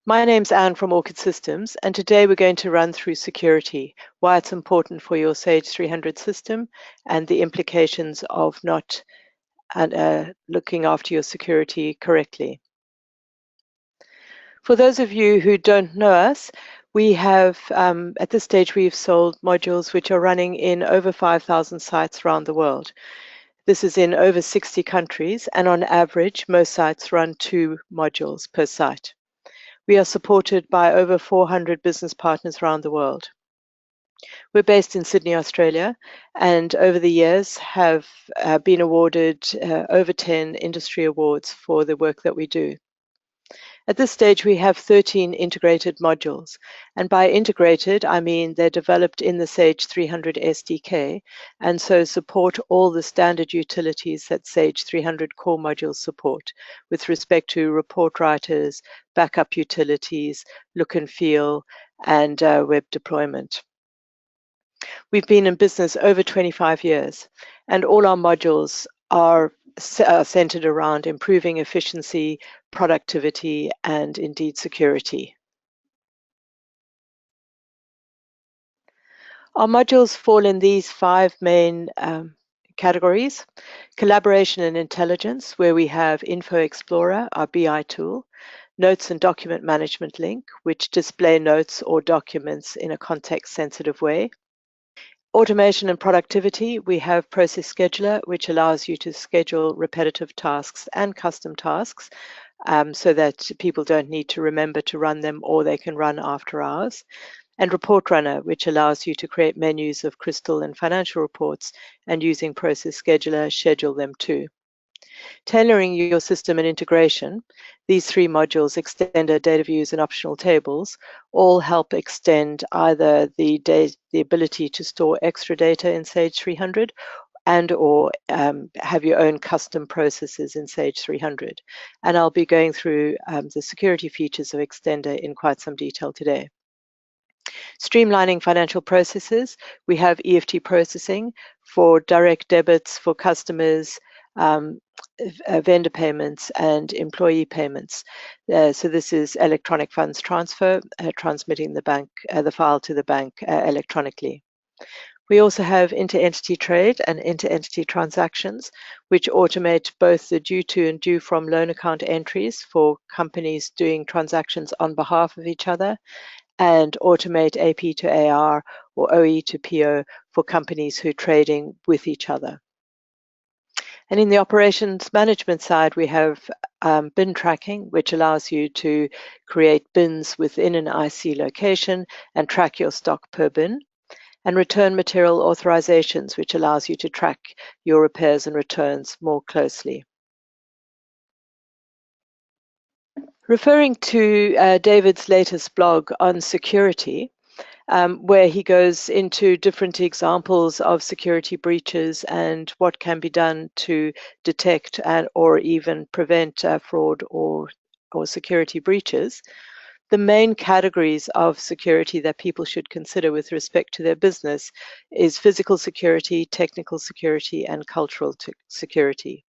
My name's Anne from Orchid Systems, and today we're going to run through security, why it's important for your Sage 300 system, and the implications of not looking after your security correctly. For those of you who don't know us, we have, at this stage, we've sold modules which are running in over 5,000 sites around the world. This is in over 60 countries, and on average, most sites run 2 modules per site. We are supported by over 400 business partners around the world. We're based in Sydney, Australia, and over the years have been awarded over 10 industry awards for the work that we do. At this stage, we have 13 integrated modules, and by integrated, I mean they're developed in the Sage 300 SDK, and so support all the standard utilities that Sage 300 core modules support, with respect to report writers, backup utilities, look and feel, and web deployment. We've been in business over 25 years, and all our modules are centered around improving efficiency, productivity, and indeed security. Our modules fall in these 5 main categories: collaboration and intelligence, where we have Info Explorer, our BI tool, notes and document management link, which display notes or documents in a context-sensitive way. Automation and productivity, we have Process Scheduler, which allows you to schedule repetitive tasks and custom tasks so that people don't need to remember to run them, or they can run after hours. And Report Runner, which allows you to create menus of crystal and financial reports, and using Process Scheduler, schedule them too. Tailoring your system and integration, these 3 modules, Extender, Data Views, and Optional Tables, all help extend either the ability to store extra data in Sage 300 and or have your own custom processes in Sage 300. And I'll be going through the security features of Extender in quite some detail today. Streamlining financial processes, we have EFT Processing for direct debits for customers, vendor payments, and employee payments. So this is electronic funds transfer, transmitting the file to the bank electronically. We also have inter-entity trade and inter-entity transactions, which automate both the due to and due from loan account entries for companies doing transactions on behalf of each other, and automate AP to AR or OE to PO for companies who are trading with each other. And in the operations management side, we have bin tracking, which allows you to create bins within an IC location and track your stock per bin, and return material authorizations, which allows you to track your repairs and returns more closely. Referring to David's latest blog on security, where he goes into different examples of security breaches and what can be done to detect or even prevent fraud or security breaches, the main categories of security that people should consider with respect to their business is physical security, technical security, and cultural security.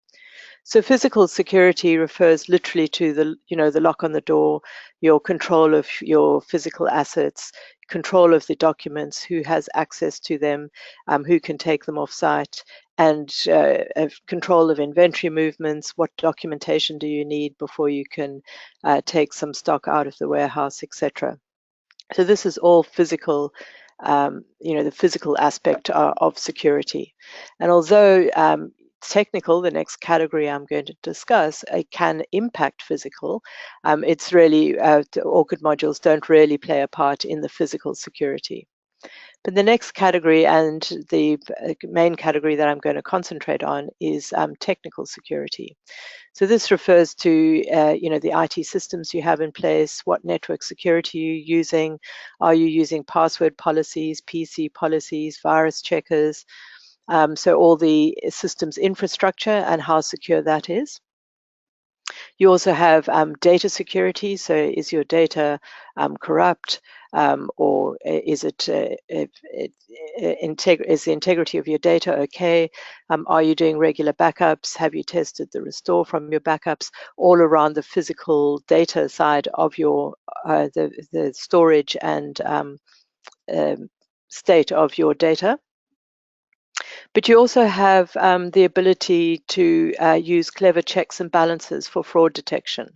So physical security refers literally to the lock on the door, your control of your physical assets, control of the documents, who has access to them, who can take them off site, and control of inventory movements. What documentation do you need before you can take some stock out of the warehouse, etc. So this is all physical, the physical aspect of security. And although technical, the next category I'm going to discuss, can impact physical. It's really, the Orchid modules don't really play a part in the physical security. But the next category, and the main category that I'm going to concentrate on, is technical security. So this refers to the IT systems you have in place, what network security you're using. Are you using password policies, PC policies, virus checkers? So all the systems infrastructure and how secure that is. You also have data security. So is your data corrupt, or is is the integrity of your data okay? Are you doing regular backups? Have you tested the restore from your backups? All around the physical data side of your the storage and state of your data. But you also have the ability to use clever checks and balances for fraud detection.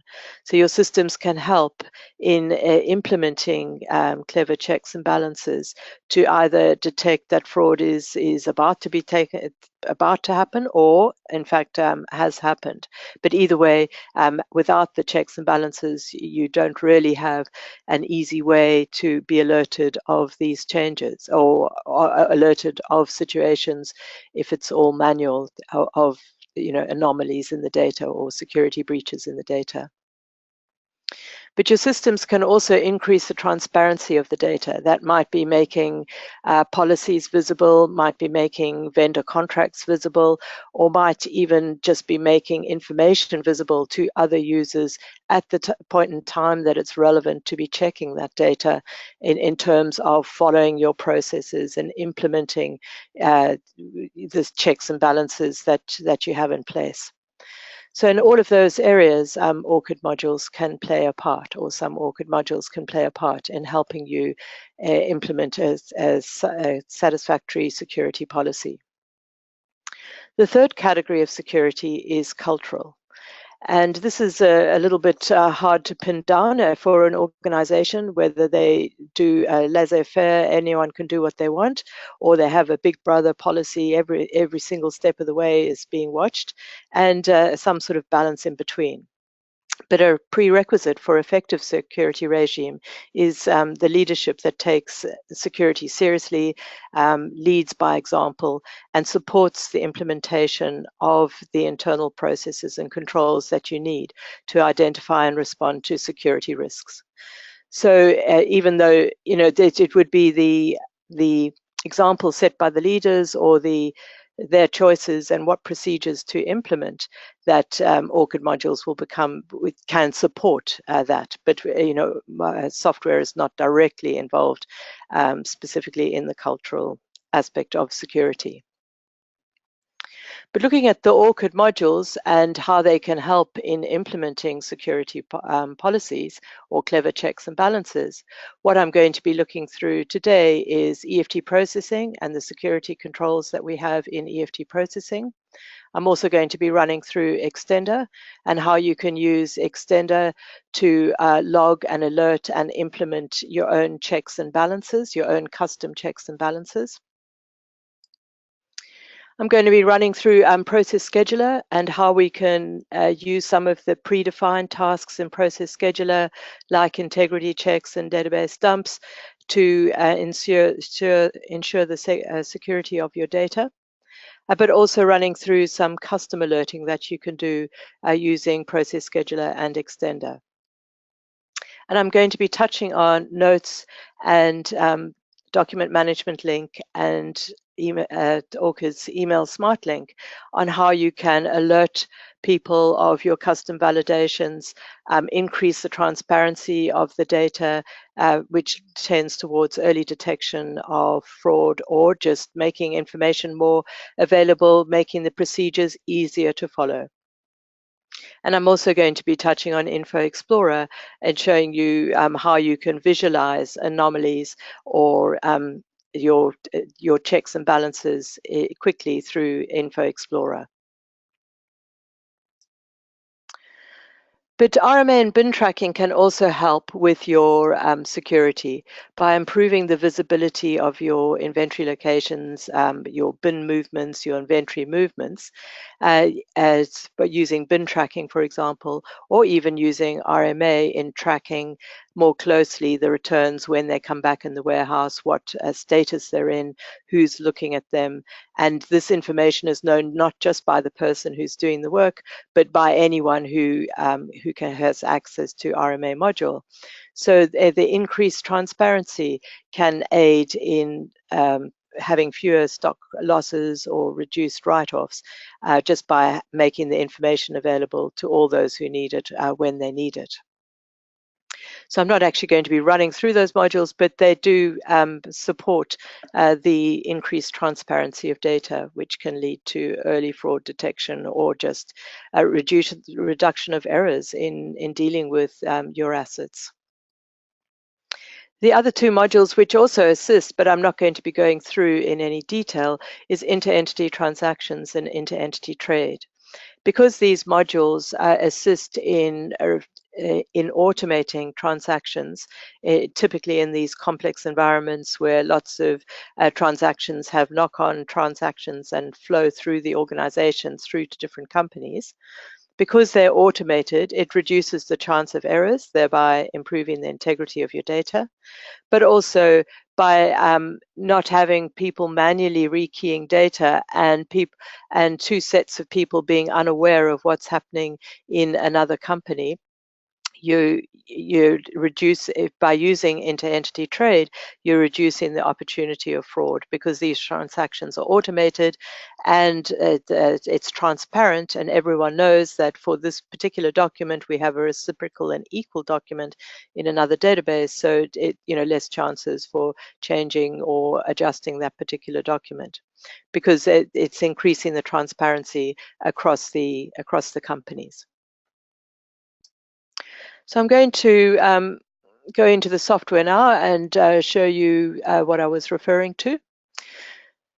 So your systems can help in implementing clever checks and balances to either detect that fraud is about to happen, or in fact has happened. But either way, without the checks and balances, you don't really have an easy way to be alerted of these changes, or alerted of situations if it's all manual, of anomalies in the data or security breaches in the data. But your systems can also increase the transparency of the data. That might be making policies visible, might be making vendor contracts visible, or might even just be making information visible to other users at the point in time that it's relevant to be checking that data in terms of following your processes and implementing the checks and balances that you have in place. So in all of those areas, Orchid modules can play a part, or some Orchid modules can play a part in helping you implement a satisfactory security policy. The third category of security is cultural. And this is a little bit hard to pin down for an organization, whether they do laissez-faire, anyone can do what they want, or they have a big brother policy, every single step of the way is being watched, and some sort of balance in between. But a prerequisite for effective security regime is the leadership that takes security seriously, leads by example, and supports the implementation of the internal processes and controls that you need to identify and respond to security risks. So even though it would be the example set by the leaders, or their choices and what procedures to implement, that Orchid modules can support that. But software is not directly involved specifically in the cultural aspect of security. But looking at the Orchid modules and how they can help in implementing security policies or clever checks and balances, what I'm going to be looking through today is EFT processing and the security controls that we have in EFT processing. I'm also going to be running through Extender and how you can use Extender to log and alert and implement your own checks and balances, your own custom checks and balances. I'm going to be running through Process Scheduler and how we can use some of the predefined tasks in Process Scheduler, like integrity checks and database dumps, to ensure the security of your data. But also running through some custom alerting that you can do using Process Scheduler and Extender. And I'm going to be touching on notes and document management link and Orchid's email smart link on how you can alert people of your custom validations, increase the transparency of the data, which tends towards early detection of fraud, or just making information more available, making the procedures easier to follow. And I'm also going to be touching on Info Explorer and showing you how you can visualize anomalies or your checks and balances quickly through Info Explorer. But RMA and bin tracking can also help with your security by improving the visibility of your inventory locations, your bin movements, your inventory movements, by using bin tracking, for example, or even using RMA in tracking more closely the returns when they come back in the warehouse, what status they're in, who's looking at them. And this information is known not just by the person who's doing the work, but by anyone who has access to RMA module. So the increased transparency can aid in having fewer stock losses or reduced write-offs just by making the information available to all those who need it when they need it. So I'm not actually going to be running through those modules, but they do support the increased transparency of data, which can lead to early fraud detection or just a reduction of errors in dealing with your assets. The other two modules which also assist, but I'm not going to be going through in any detail, is inter-entity transactions and inter-entity trade. Because these modules assist in automating transactions, typically in these complex environments where lots of transactions have knock-on transactions and flow through the organization through to different companies. Because they're automated, it reduces the chance of errors, thereby improving the integrity of your data. But also by not having people manually rekeying data and two sets of people being unaware of what's happening in another company, you reduce by using inter-entity trade, you're reducing the opportunity of fraud because these transactions are automated and it's transparent, and everyone knows that for this particular document we have a reciprocal and equal document in another database, so less chances for changing or adjusting that particular document because it's increasing the transparency across the companies. So I'm going to go into the software now and show you what I was referring to.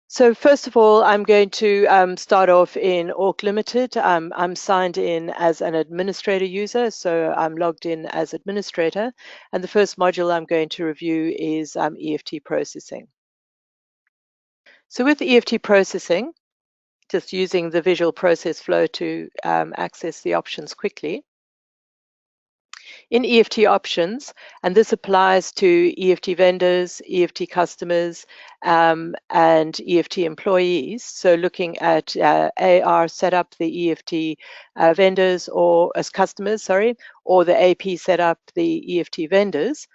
So first of all, I'm going to start off in Orc Limited. I'm signed in as an administrator user, so I'm logged in as administrator. And the first module I'm going to review is EFT Processing. So with EFT Processing, just using the visual process flow to access the options quickly. In EFT options, and this applies to EFT vendors, EFT customers, and EFT employees. So looking at AR setup, the EFT vendors or as customers, sorry, or the AP setup, the EFT vendors.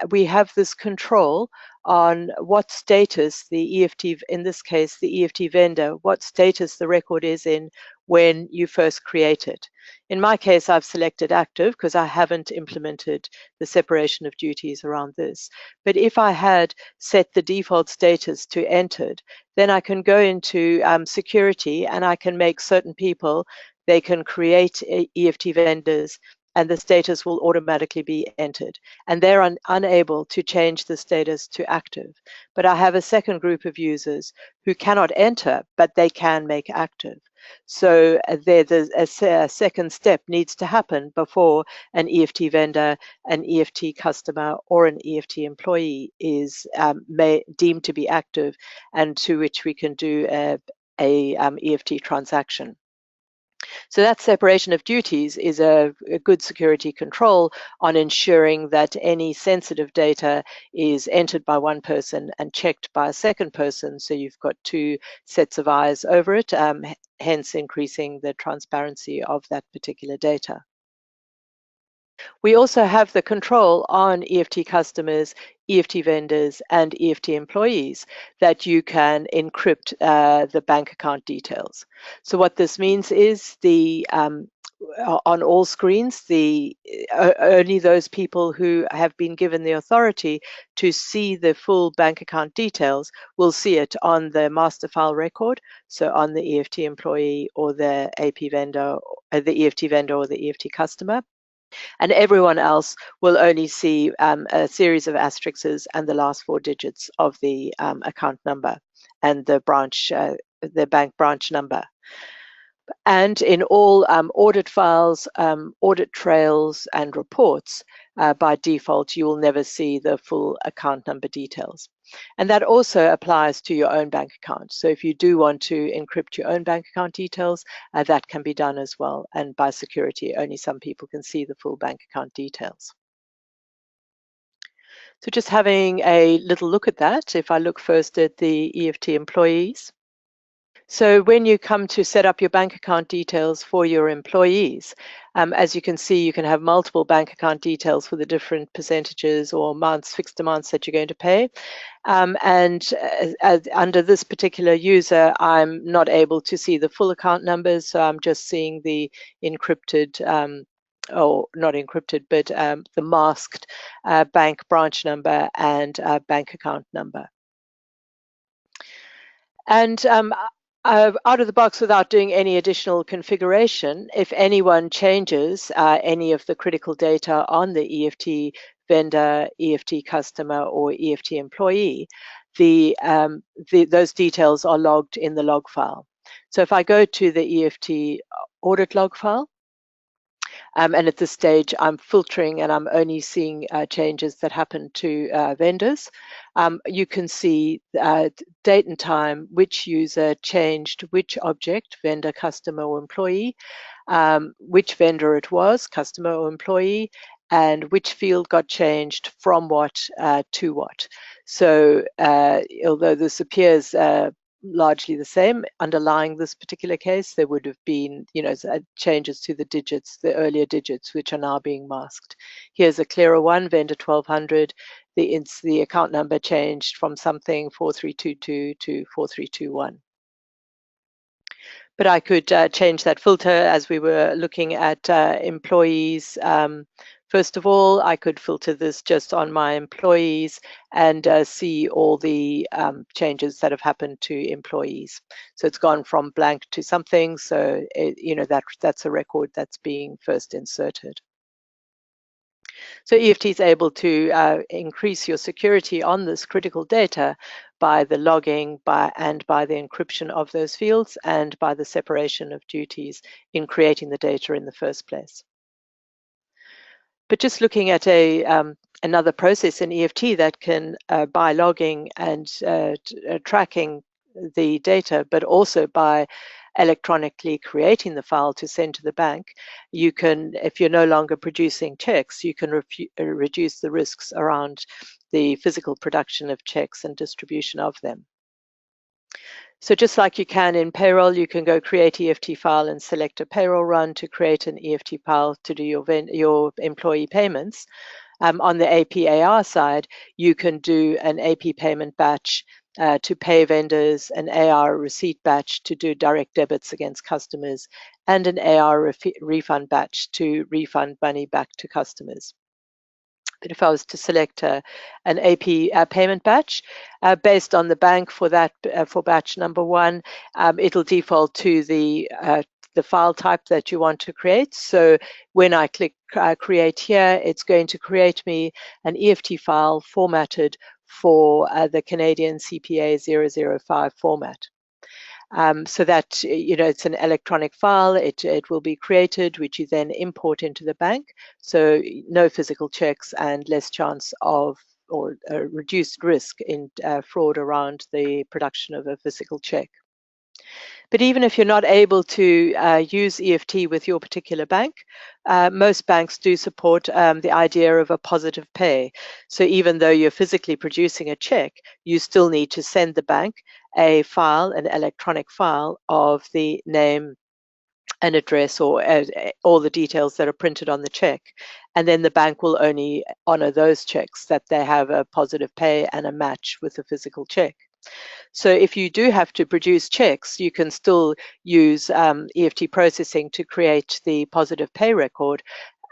We have this control on what status the EFT, in this case, the EFT vendor, what status the record is in when you first create it. In my case, I've selected active because I haven't implemented the separation of duties around this. But if I had set the default status to entered, then I can go into security and I can make certain people, they can create EFT vendors and the status will automatically be entered. And they're unable to change the status to active. But I have a second group of users who cannot enter, but they can make active. So a second step needs to happen before an EFT vendor, an EFT customer, or an EFT employee is deemed to be active, and to which we can do a EFT transaction. So that separation of duties is a good security control on ensuring that any sensitive data is entered by one person and checked by a second person. So you've got two sets of eyes over it, hence increasing the transparency of that particular data. We also have the control on EFT customers, EFT vendors, and EFT employees that you can encrypt the bank account details. So what this means is on all screens, only those people who have been given the authority to see the full bank account details will see it on the master file record, so on the EFT employee or the AP vendor, the EFT vendor or the EFT customer. And everyone else will only see a series of asterisks and the last four digits of the account number and the bank branch number. And in all audit files, audit trails, and reports, by default, you will never see the full account number details. And that also applies to your own bank account. So if you do want to encrypt your own bank account details, that can be done as well. And by security, only some people can see the full bank account details. So just having a little look at that, if I look first at the EFT employees. So when you come to set up your bank account details for your employees, as you can see, you can have multiple bank account details for the different percentages or amounts, fixed amounts that you're going to pay. Under this particular user, I'm not able to see the full account numbers, so I'm just seeing the encrypted, or not encrypted, but the masked bank branch number and bank account number. And out of the box, without doing any additional configuration, if anyone changes any of the critical data on the EFT vendor, EFT customer, or EFT employee, those details are logged in the log file. So if I go to the EFT audit log file, and at this stage, I'm filtering and I'm only seeing changes that happen to vendors. You can see date and time, which user changed which object, vendor, customer, or employee, which vendor it was, customer or employee, and which field got changed from what to what. So although this appears largely the same, underlying this particular case, there would have been, changes to the digits, the earlier digits, which are now being masked. Here's a clearer one, vendor 1200. The account number changed from something 4322 to 4321. But I could change that filter as we were looking at employees. First of all, I could filter this just on my employees and see all the changes that have happened to employees. So it's gone from blank to something. So that's a record that's being first inserted. So EFT is able to increase your security on this critical data by the logging and by the encryption of those fields and by the separation of duties in creating the data in the first place. But just looking at another process in EFT that can, by logging and tracking the data, but also by electronically creating the file to send to the bank, you can, if you're no longer producing checks, you can reduce the risks around the physical production of checks and distribution of them. So just like you can in payroll, you can go create EFT file and select a payroll run to create an EFT file to do your employee payments. On the AP/AR side, you can do an AP payment batch to pay vendors, an AR receipt batch to do direct debits against customers, and an AR refund batch to refund money back to customers. But if I was to select an AP payment batch based on the bank for that for batch number 1, it'll default to the file type that you want to create. So when I click create here, it's going to create me an EFT file formatted for the Canadian CPA 005 format. So that, it's an electronic file, it will be created, which you then import into the bank. So no physical checks and less chance of, or reduced risk in fraud around the production of a physical check. But even if you're not able to use EFT with your particular bank, most banks do support the idea of a positive pay. So even though you're physically producing a check, you still need to send the bank a file, an electronic file of the name and address or all the details that are printed on the check. And then the bank will only honor those checks that they have a positive pay and a match with a physical check. So if you do have to produce checks, you can still use EFT processing to create the positive pay record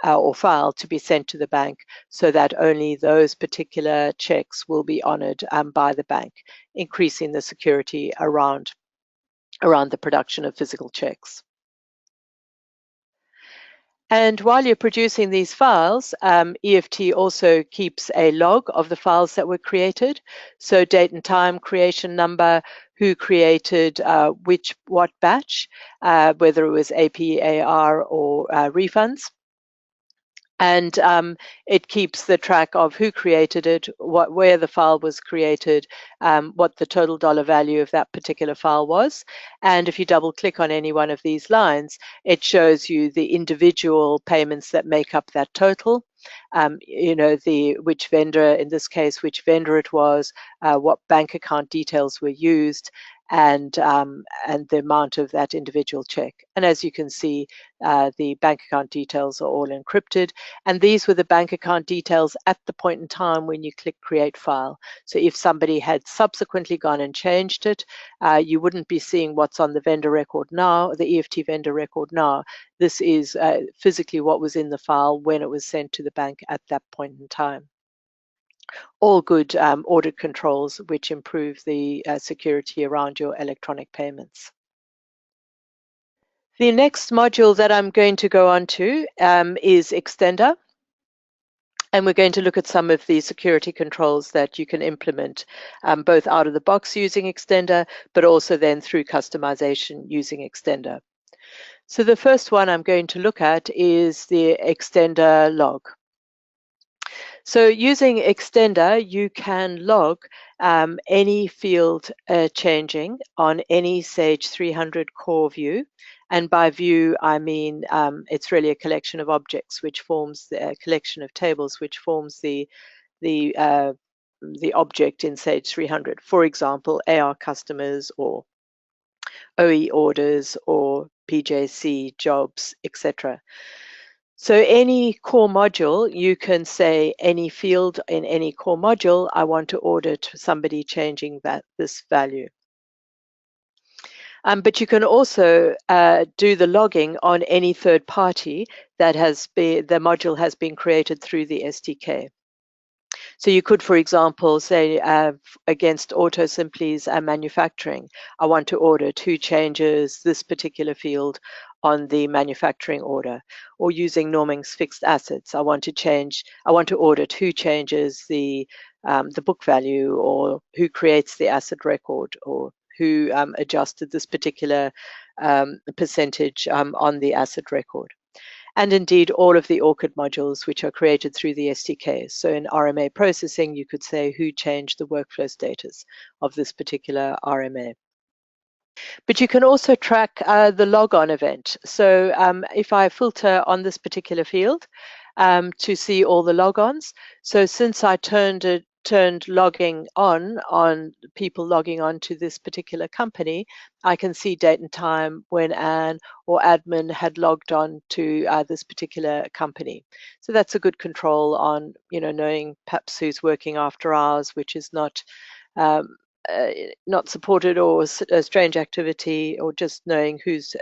or file to be sent to the bank, so that only those particular checks will be honored by the bank, increasing the security around the production of physical checks. And while you're producing these files, EFT also keeps a log of the files that were created. So date and time, creation number, who created what batch, whether it was AP, AR, or refunds. And it keeps the track of who created it, where the file was created, what the total dollar value of that particular file was. And if you double click on any one of these lines, it shows you the individual payments that make up that total. Which vendor, in this case, which vendor it was, what bank account details were used, and the amount of that individual check. And as you can see, the bank account details are all encrypted, and these were the bank account details at the point in time when you click create file. So if somebody had subsequently gone and changed it, you wouldn't be seeing what's on the vendor record now, the EFT vendor record now. This is physically what was in the file when it was sent to the bank at that point in time. All good audit controls which improve the security around your electronic payments. The next module that I'm going to go on to is Extender. And we're going to look at some of the security controls that you can implement both out of the box using Extender, but also then through customization using Extender. So the first one I'm going to look at is the Extender log. So using Extender, you can log any field changing on any Sage 300 core view. And by view, I mean it's really a collection of objects, which forms a collection of tables, which forms the object in Sage 300. For example, AR customers or OE orders or PJC jobs, etc. So any core module, you can say any field in any core module, I want to audit somebody changing this value. But you can also do the logging on any third party that the module has been created through the SDK. So you could, for example, say against AutoSimply's manufacturing, I want to audit who changes this particular field on the manufacturing order, or using Norming's fixed assets. I want to audit who changes the book value, or who creates the asset record, or who adjusted this particular percentage on the asset record. And indeed all of the Orchid modules which are created through the SDK. So in RMA processing, you could say who changed the workflow status of this particular RMA. But you can also track the logon event. So if I filter on this particular field to see all the logons, so since I turned logging on people logging on to this particular company, I can see date and time when Anne or admin had logged on to this particular company. So that's a good control on, knowing perhaps who's working after hours, which is not supported, or a strange activity, or just knowing who's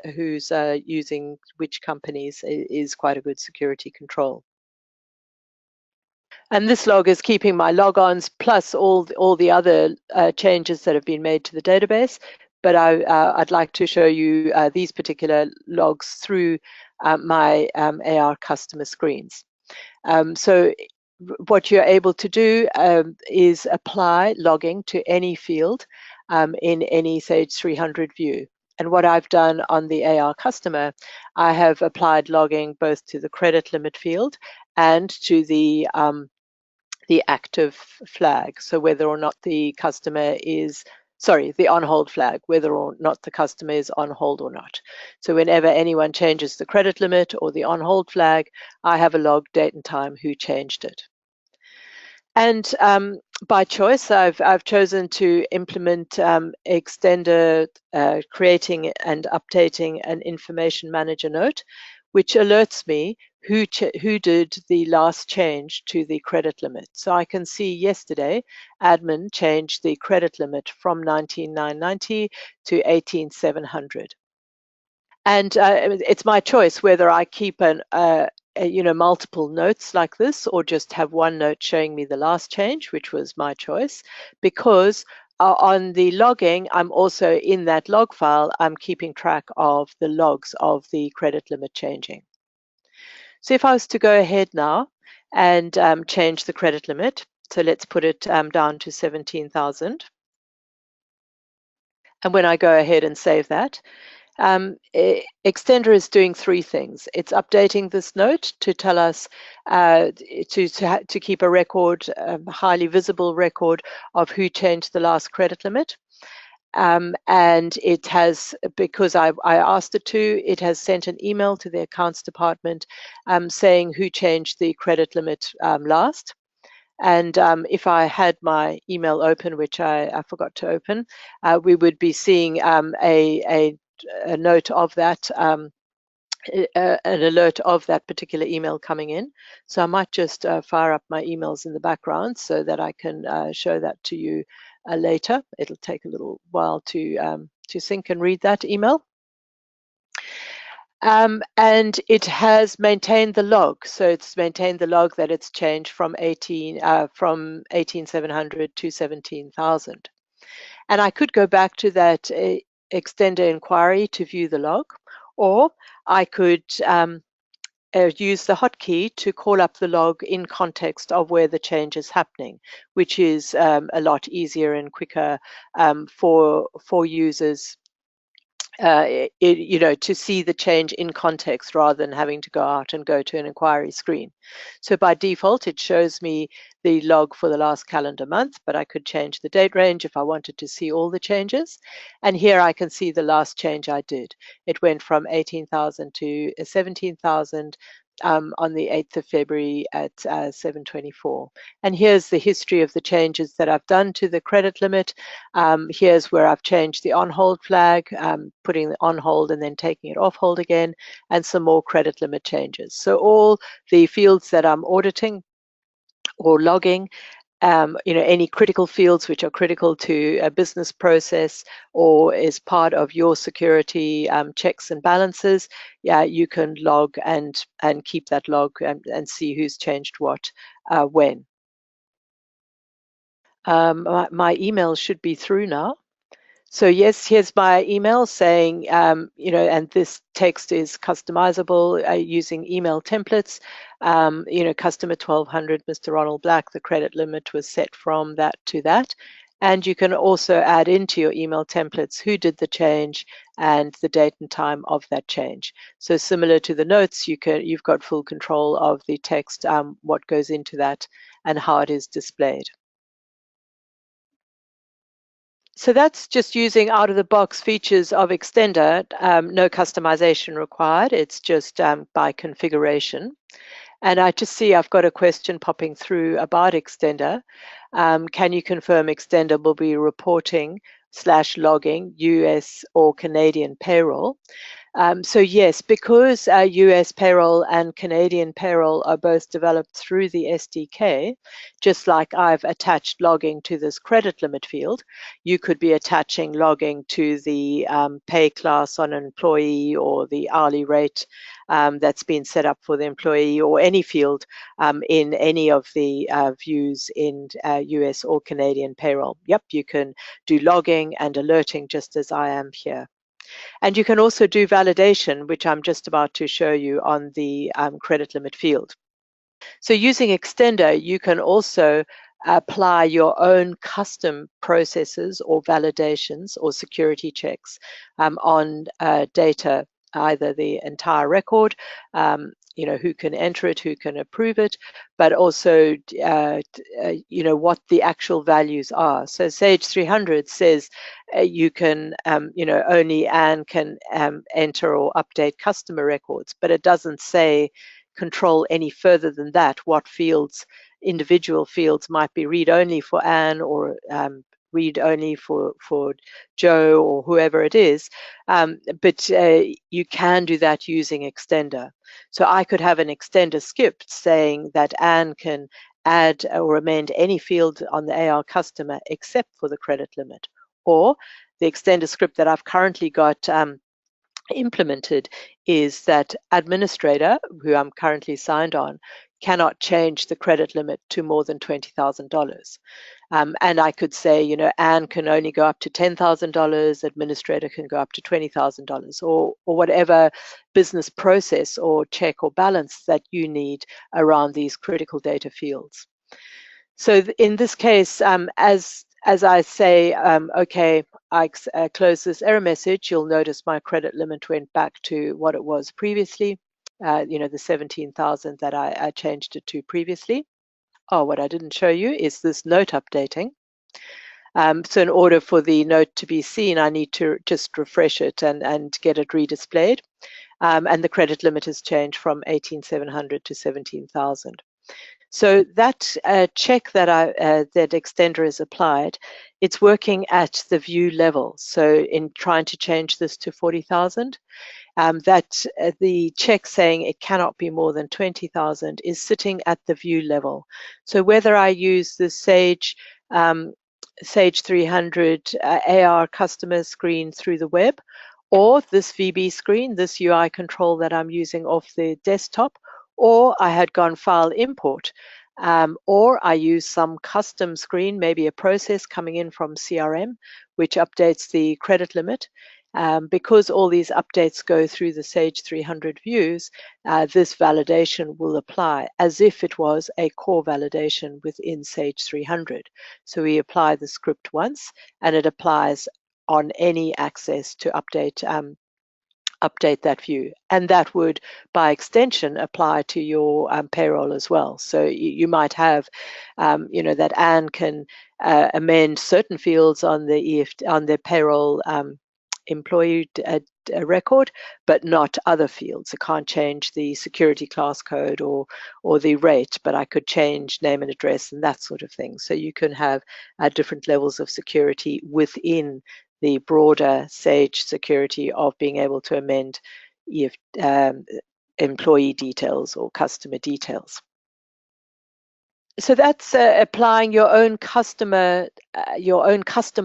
using which companies is quite a good security control. And this log is keeping my logons plus all the other changes that have been made to the database. But I'd like to show you these particular logs through my AR customer screens. So what you're able to do is apply logging to any field in any Sage 300 view. And what I've done on the AR customer, I have applied logging both to the credit limit field and to the active flag. So whether or not the customer is, the on hold flag, whether or not the customer is on hold or not. So whenever anyone changes the credit limit or the on hold flag, I have a log, date and time, who changed it. And by choice, I've chosen to implement Extender, creating and updating an information manager note, which alerts me who did the last change to the credit limit. So I can see yesterday, admin changed the credit limit from 19,990 to 18,700. And it's my choice whether I keep multiple notes like this, or just have one note showing me the last change, which was my choice, because on the logging, I'm also in that log file, I'm keeping track of the logs of the credit limit changing. So if I was to go ahead now and change the credit limit, so let's put it down to 17,000. And when I go ahead and save that, Extender is doing three things. It's updating this note to tell us to keep a record, highly visible record of who changed the last credit limit. And it has, because I asked it to, it has sent an email to the accounts department saying who changed the credit limit last. And if I had my email open, which I forgot to open, we would be seeing a note of that, an alert of that particular email coming in. So I might just fire up my emails in the background so that I can show that to you later. It'll take a little while to sync and read that email. And it has maintained the log. So it's maintained the log that it's changed from 18,700 to 17,000. And I could go back to that extender inquiry to view the log, or I could use the hotkey to call up the log in context of where the change is happening, which is a lot easier and quicker for users to see the change in context rather than having to go out and go to an inquiry screen. So by default, it shows me the log for the last calendar month, but I could change the date range if I wanted to see all the changes. And here I can see the last change I did. It went from 18,000 to 17,000 on the 8th of February at 7:24. And here's the history of the changes that I've done to the credit limit. Here's where I've changed the on hold flag, putting it on hold and then taking it off hold again, and some more credit limit changes. So all the fields that I'm auditing or logging, any critical fields which are critical to a business process or is part of your security checks and balances, you can log and keep that log and see who's changed what when. My email should be through now. So yes, here's my email saying, and this text is customizable using email templates. Customer 1200, Mr. Ronald Black, the credit limit was set from that to that. And you can also add into your email templates who did the change and the date and time of that change. So similar to the notes, you've got full control of the text, what goes into that and how it is displayed. So that's just using out-of-the-box features of Extender, no customization required. It's just by configuration. And I just see I've got a question popping through about Extender. Can you confirm Extender will be reporting / logging US or Canadian payroll? So yes, because US payroll and Canadian payroll are both developed through the SDK, just like I've attached logging to this credit limit field, you could be attaching logging to the pay class on an employee or the hourly rate that's been set up for the employee, or any field in any of the views in US or Canadian payroll. Yep, you can do logging and alerting just as I am here. And you can also do validation, which I'm just about to show you on the credit limit field. So using Extender, you can also apply your own custom processes or validations or security checks on data, either the entire record, who can enter it, who can approve it, but also, what the actual values are. So Sage 300 says you can, only Anne can enter or update customer records, but it doesn't say control any further than that, what fields, individual fields might be read-only for Anne or read-only for Joe or whoever it is, but you can do that using Extender. So I could have an Extender script saying that Anne can add or amend any field on the AR customer except for the credit limit. Or the Extender script that I've currently got implemented is that administrator, who I'm currently signed on, cannot change the credit limit to more than $20,000. And I could say, Anne can only go up to $10,000, administrator can go up to $20,000, or whatever business process or check or balance that you need around these critical data fields. So in this case, as I say, okay, I close this error message, you'll notice my credit limit went back to what it was previously, the 17,000 that I changed it to previously. Oh, what I didn't show you is this note updating. So in order for the note to be seen, I need to just refresh it and get it redisplayed. And the credit limit has changed from 18,700 to 17,000. So that check that that extender is applied, it's working at the view level. So in trying to change this to 40,000, that the check saying it cannot be more than 20,000 is sitting at the view level. So whether I use the Sage 300 AR customer screen through the web, or this VB screen, this UI control that I'm using off the desktop, or I had gone file import, or I use some custom screen, maybe a process coming in from CRM, which updates the credit limit. Because all these updates go through the Sage 300 views, this validation will apply as if it was a core validation within Sage 300. So we apply the script once, and it applies on any access to update that view, and that would by extension apply to your payroll as well. So you might have that Anne can amend certain fields on the on the payroll employee record, but not other fields. I can't change the security class code or the rate, but I could change name and address and that sort of thing. So you can have different levels of security within the broader Sage security of being able to amend employee details or customer details. So that's applying your own custom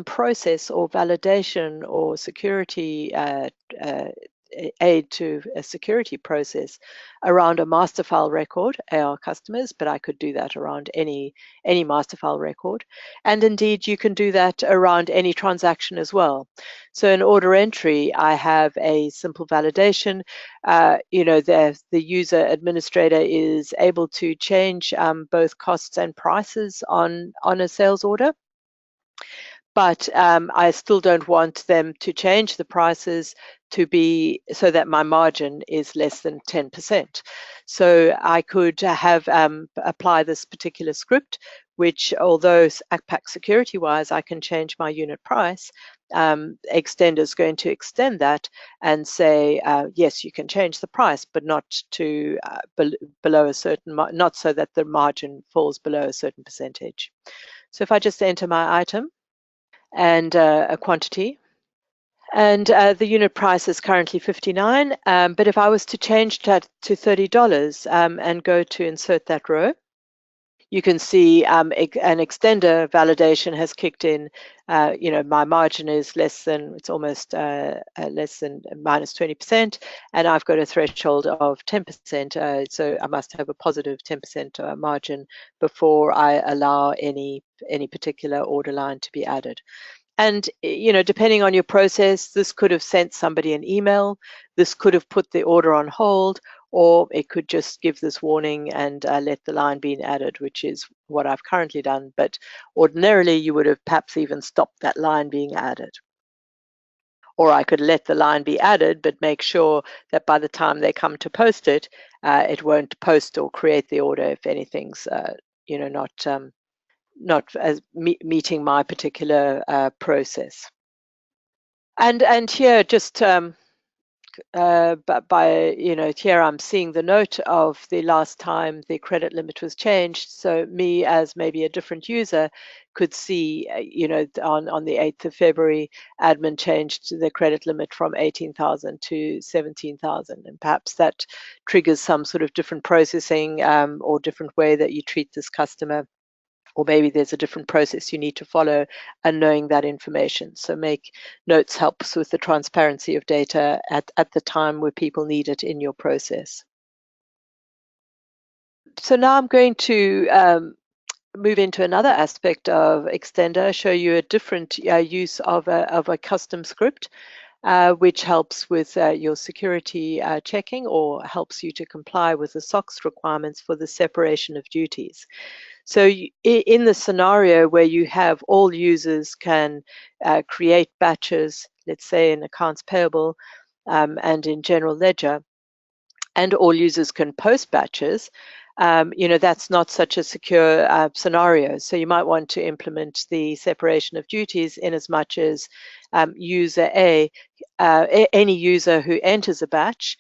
process or validation or security aid to a security process around a master file record, AR customers, but I could do that around any master file record. And indeed, you can do that around any transaction as well. So in order entry, I have a simple validation. The user administrator is able to change both costs and prices on a sales order. But I still don't want them to change the prices to be so that my margin is less than 10%. So I could have apply this particular script, which although ACPAC security wise, I can change my unit price, extender is going to extend that and say, yes, you can change the price, but not to below a certain, not so that the margin falls below a certain percentage. So if I just enter my item, and a quantity. And the unit price is currently $59. But if I was to change that to $30 and go to insert that row, you can see an extender validation has kicked in. My margin is less than, it's almost less than minus 20%, and I've got a threshold of 10%. So I must have a positive 10% margin before I allow any particular order line to be added. And, depending on your process, this could have sent somebody an email, this could have put the order on hold, or it could just give this warning and let the line be added, which is what I've currently done. But ordinarily, you would have perhaps even stopped that line being added. Or I could let the line be added, but make sure that by the time they come to post it, it won't post or create the order if anything's, not as meeting my particular process. And here just here I'm seeing the note of the last time the credit limit was changed. So me as maybe a different user could see, on the 8th of February, admin changed the credit limit from 18,000 to 17,000, and perhaps that triggers some sort of different processing or different way that you treat this customer. Or maybe there's a different process you need to follow, and knowing that information. So make notes helps with the transparency of data at the time where people need it in your process. So now I'm going to move into another aspect of Extender, show you a different use of a custom script, which helps with your security checking or helps you to comply with the SOX requirements for the separation of duties. So in the scenario where you have all users can create batches, let's say in accounts payable and in general ledger, and all users can post batches, that's not such a secure scenario. So you might want to implement the separation of duties in as much as user any user who enters a batch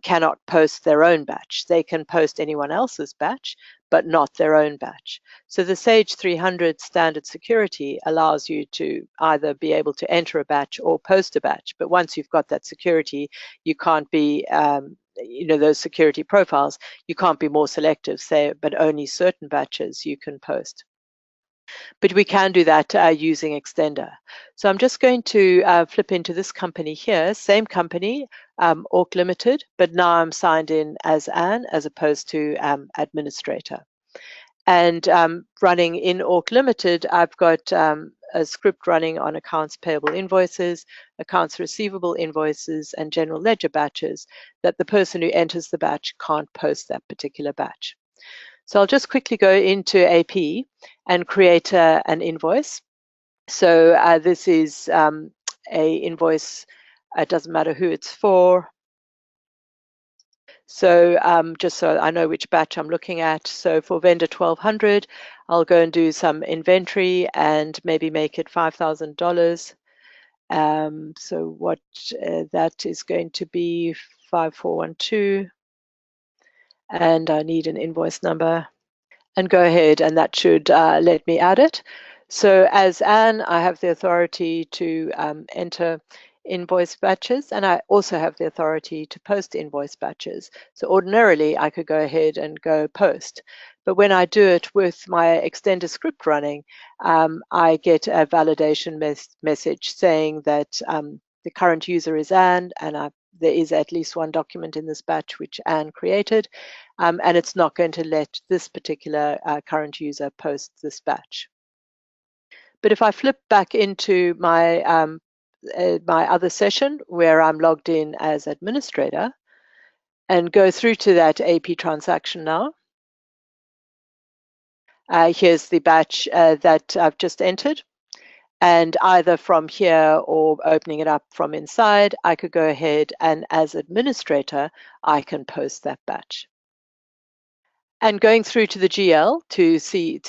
cannot post their own batch. They can post anyone else's batch, but not their own batch. So the Sage 300 standard security allows you to either be able to enter a batch or post a batch. But once you've got that security, you can't be, those security profiles, you can't be more selective, say, but only certain batches you can post. But we can do that using Extender. So I'm just going to flip into this company here, same company, Orc Limited, but now I'm signed in as Anne as opposed to administrator. And running in Orc Limited, I've got a script running on accounts payable invoices, accounts receivable invoices, and general ledger batches that the person who enters the batch can't post that particular batch. So I'll just quickly go into AP and create an invoice. So this is a invoice, it doesn't matter who it's for. So just so I know which batch I'm looking at. So for vendor 1200, I'll go and do some inventory and maybe make it $5,000. So what that is going to be 5412. And I need an invoice number. And go ahead, and that should let me add it. So as Anne, I have the authority to enter invoice batches, and I also have the authority to post invoice batches. So ordinarily, I could go ahead and go post. But when I do it with my Extender script running, I get a validation message saying that the current user is Anne, and there is at least one document in this batch which Anne created, and it's not going to let this particular current user post this batch. But if I flip back into my my other session where I'm logged in as administrator and go through to that AP transaction now, here's the batch that I've just entered. And either from here or opening it up from inside, I could go ahead and as administrator, I can post that batch. And going through to the GL to see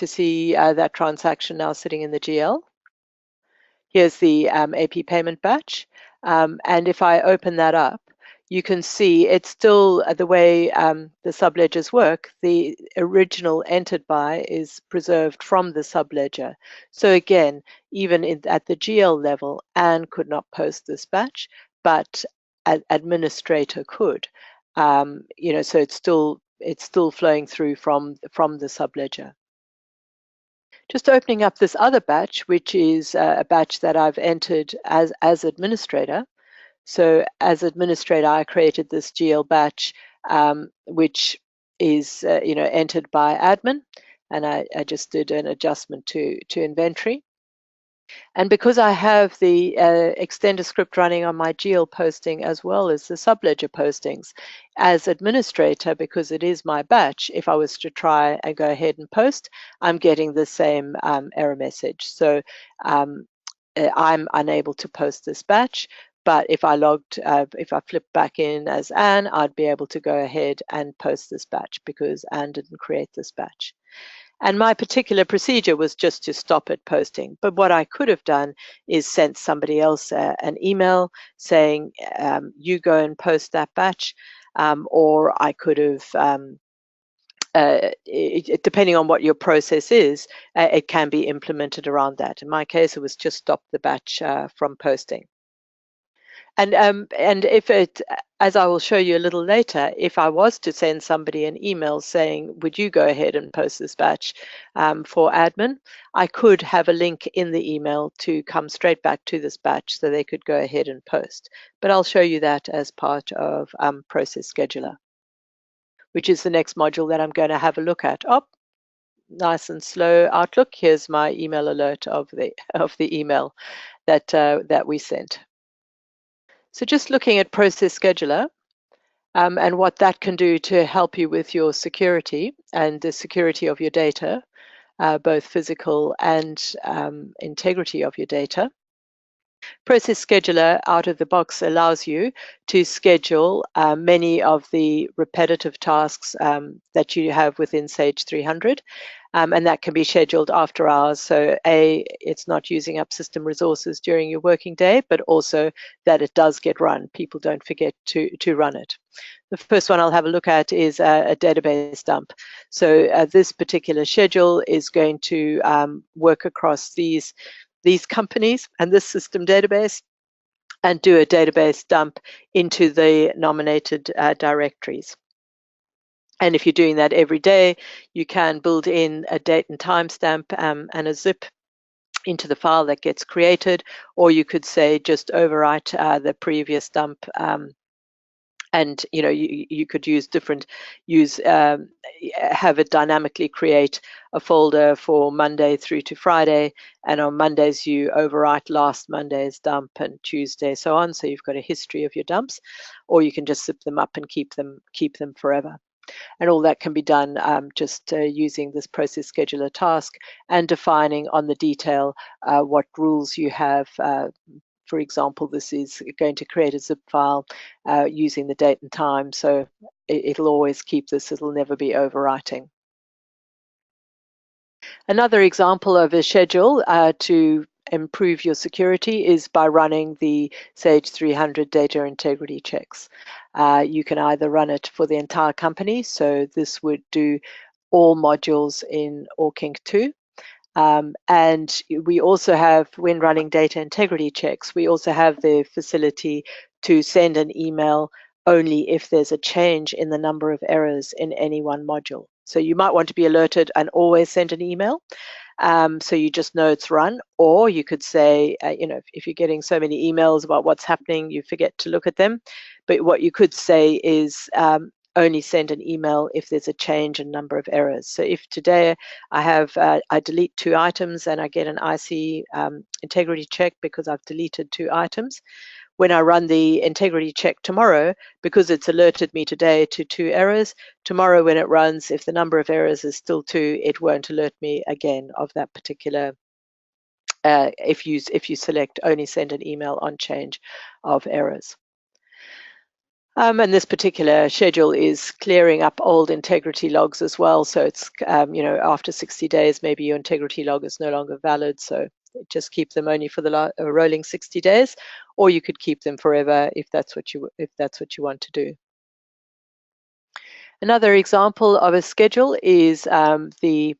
that transaction now sitting in the GL. Here's the AP payment batch. And if I open that up, you can see it's still the way the subledgers work. The original entered by is preserved from the subledger. So again, even at the GL level, Anne could not post this batch, but an administrator could. So it's still flowing through from the subledger. Just opening up this other batch, which is a batch that I've entered as administrator. So as administrator, I created this GL batch, which is entered by admin, and I just did an adjustment to inventory. And because I have the Extender script running on my GL posting as well as the subledger postings, as administrator, because it is my batch, if I was to try and go ahead and post, I'm getting the same error message. So I'm unable to post this batch. But if I flip back in as Anne, I'd be able to go ahead and post this batch because Anne didn't create this batch. And my particular procedure was just to stop it posting. But what I could have done is sent somebody else an email saying, you go and post that batch. Or I could have, depending on what your process is, it can be implemented around that. In my case, it was just stop the batch from posting. And if it, as I will show you a little later, if I was to send somebody an email saying, would you go ahead and post this batch for admin, I could have a link in the email to come straight back to this batch so they could go ahead and post. But I'll show you that as part of Process Scheduler, which is the next module that I'm going to have a look at. Oh, nice and slow Outlook. Here's my email alert of the email that we sent. So just looking at Process Scheduler and what that can do to help you with your security and the security of your data, both physical and integrity of your data. Process Scheduler out of the box allows you to schedule many of the repetitive tasks that you have within Sage 300. And that can be scheduled after hours. So it's not using up system resources during your working day, but also that it does get run. People don't forget to run it. The first one I'll have a look at is a database dump. So this particular schedule is going to work across these companies and this system database and do a database dump into the nominated directories. And if you're doing that every day, you can build in a date and timestamp and a zip into the file that gets created, or you could say just overwrite the previous dump. And you could have it dynamically create a folder for Monday through to Friday, and on Mondays you overwrite last Monday's dump and Tuesday so on, so you've got a history of your dumps, or you can just zip them up and keep them forever. And all that can be done just using this process scheduler task and defining on the detail what rules you have. For example, this is going to create a zip file using the date and time, so it'll always keep this, it'll never be overwriting. Another example of a schedule to improve your security is by running the Sage 300 data integrity checks. You can either run it for the entire company, so this would do all modules in Orchid 2. And we also have, when running data integrity checks, we also have the facility to send an email only if there's a change in the number of errors in any one module. So you might want to be alerted and always send an email. So you just know it's run, or you could say, if you're getting so many emails about what's happening, you forget to look at them. But what you could say is only send an email if there's a change in number of errors. So if today I delete 2 items and I get an IC integrity check because I've deleted 2 items, when I run the integrity check tomorrow, because it's alerted me today to 2 errors, tomorrow when it runs, if the number of errors is still 2, it won't alert me again of that particular, if you select only send an email on change of errors. And this particular schedule is clearing up old integrity logs as well. So it's, after 60 days, maybe your integrity log is no longer valid. So just keep them only for the rolling 60 days, or you could keep them forever if that's what you want to do. Another example of a schedule is the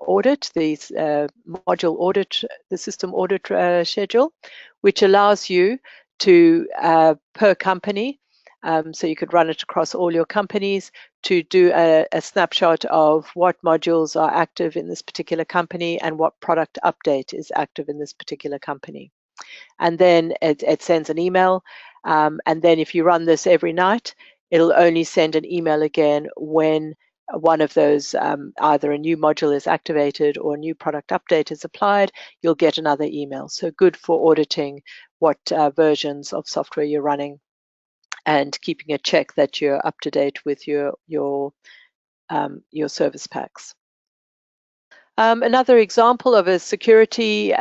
audit, the module audit, the system audit schedule, which allows you to per company. So you could run it across all your companies to do a snapshot of what modules are active in this particular company and what product update is active in this particular company. And then it sends an email. And then if you run this every night, it'll only send an email again when one of those, either a new module is activated or a new product update is applied, you'll get another email. So good for auditing what versions of software you're running and keeping a check that you're up to date with your service packs. Another example of a security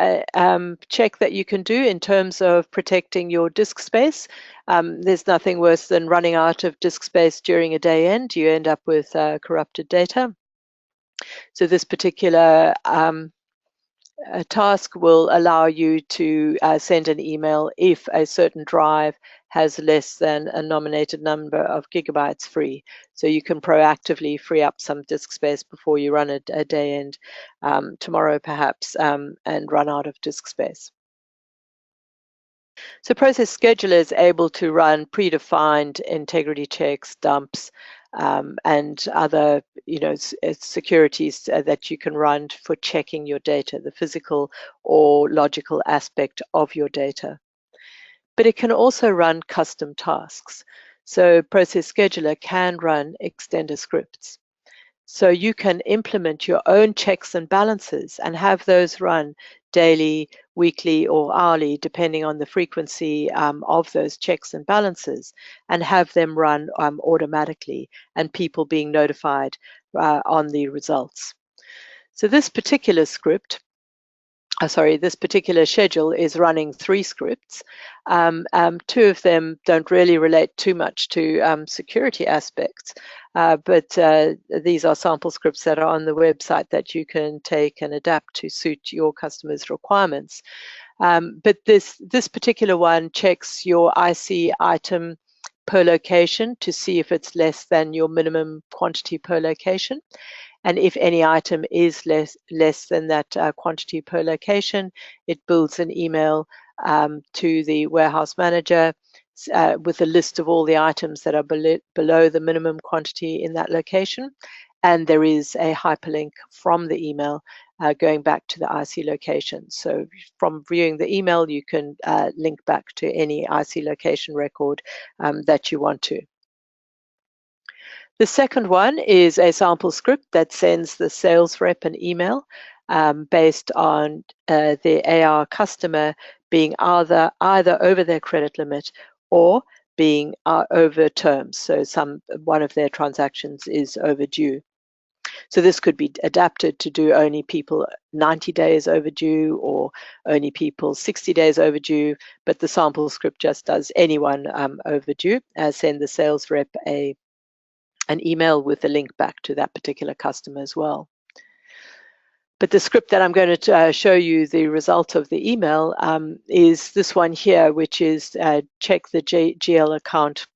check that you can do in terms of protecting your disk space. There's nothing worse than running out of disk space during a day end. You end up with corrupted data. So this particular a task will allow you to send an email if a certain drive has less than a nominated number of gigabytes free. So you can proactively free up some disk space before you run a day end tomorrow perhaps and run out of disk space. So Process Scheduler is able to run predefined integrity checks, dumps, and other, securities that you can run for checking your data, the physical or logical aspect of your data. But it can also run custom tasks. So Process Scheduler can run extender scripts. So you can implement your own checks and balances and have those run daily, weekly, or hourly, depending on the frequency of those checks and balances, and have them run automatically and people being notified on the results. So this particular script, this particular schedule is running 3 scripts. 2 of them don't really relate too much to security aspects, but these are sample scripts that are on the website that you can take and adapt to suit your customers' requirements. But this particular one checks your IC item per location to see if it's less than your minimum quantity per location. And if any item is less than that quantity per location, it builds an email to the warehouse manager with a list of all the items that are below the minimum quantity in that location. And there is a hyperlink from the email going back to the IC location. So from viewing the email, you can link back to any IC location record that you want to. The second one is a sample script that sends the sales rep an email based on the AR customer being either over their credit limit or being over terms. So one of their transactions is overdue. So this could be adapted to do only people 90 days overdue or only people 60 days overdue, but the sample script just does anyone overdue, send the sales rep an email with a link back to that particular customer as well. But the script that I'm going to show you the result of the email is this one here, which is check the GL account.